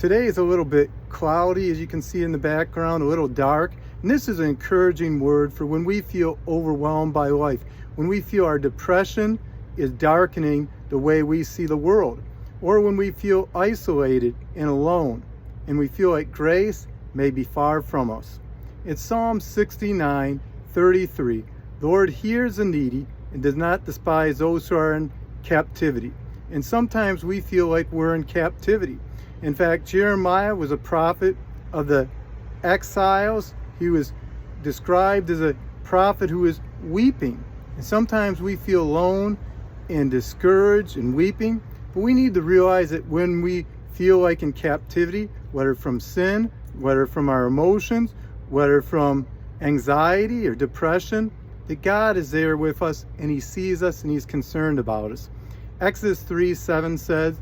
Today is a little bit cloudy, as you can see in the background, a little dark. And this is an encouraging word for when we feel overwhelmed by life, when we feel our depression is darkening the way we see the world, or when we feel isolated and alone, and we feel like grace may be far from us. It's Psalm 69:33. The Lord hears the needy and does not despise those who are in captivity. And sometimes we feel like we're in captivity. In fact, Jeremiah was a prophet of the exiles. He was described as a prophet who was weeping. And sometimes we feel alone and discouraged and weeping, but we need to realize that when we feel like in captivity, whether from sin, whether from our emotions, whether from anxiety or depression, that God is there with us and He sees us and He's concerned about us. Exodus 3:7 says,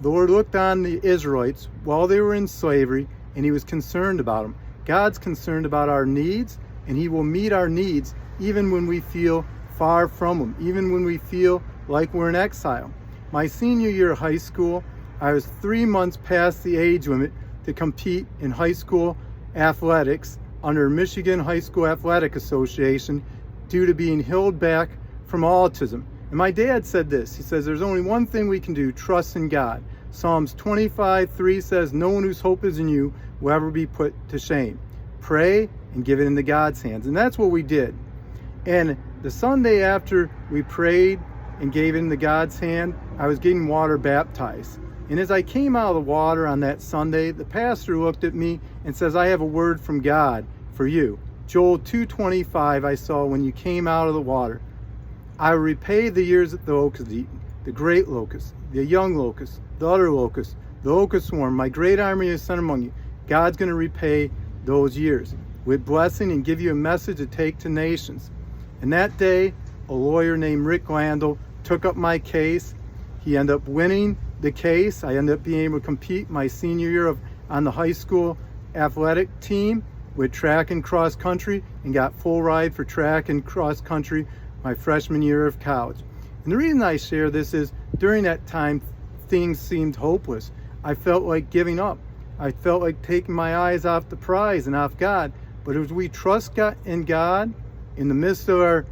the Lord looked on the Israelites while they were in slavery and He was concerned about them. God's concerned about our needs, and He will meet our needs even when we feel far from Him, even when we feel like we're in exile. My senior year of high school, I was 3 months past the age limit to compete in high school athletics under Michigan High School Athletic Association due to being held back from autism. And my dad said this, he says, there's only one thing we can do, trust in God. Psalms 25:3 says, no one whose hope is in you will ever be put to shame. Pray and give it into God's hands. And that's what we did. And the Sunday after we prayed and gave it into God's hand, I was getting water baptized. And as I came out of the water on that Sunday, the pastor looked at me and says, I have a word from God for you. Joel 2:25 I saw when you came out of the water. I will repay the years that the locust eaten, the great locust, the young locust, the other locust, the locust swarm, my great army is sent among you. God's going to repay those years with blessing and give you a message to take to nations. And that day, a lawyer named Rick Landell took up my case. He ended up winning the case. I ended up being able to compete my senior year on the high school athletic team with track and cross country, and got full ride for track and cross country my freshman year of college. And the reason I share this is during that time, things seemed hopeless. I felt like giving up. I felt like taking my eyes off the prize and off God. But as we trust God in the midst of our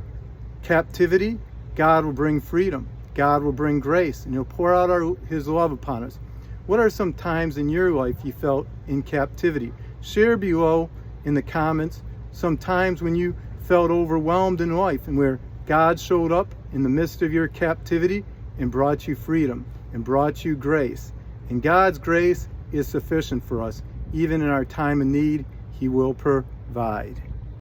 captivity, God will bring freedom. God will bring grace, and He'll pour out His love upon us. What are some times in your life you felt in captivity? Share below in the comments some times when you felt overwhelmed in life and where God showed up in the midst of your captivity and brought you freedom and brought you grace. And God's grace is sufficient for us. Even in our time of need, He will provide.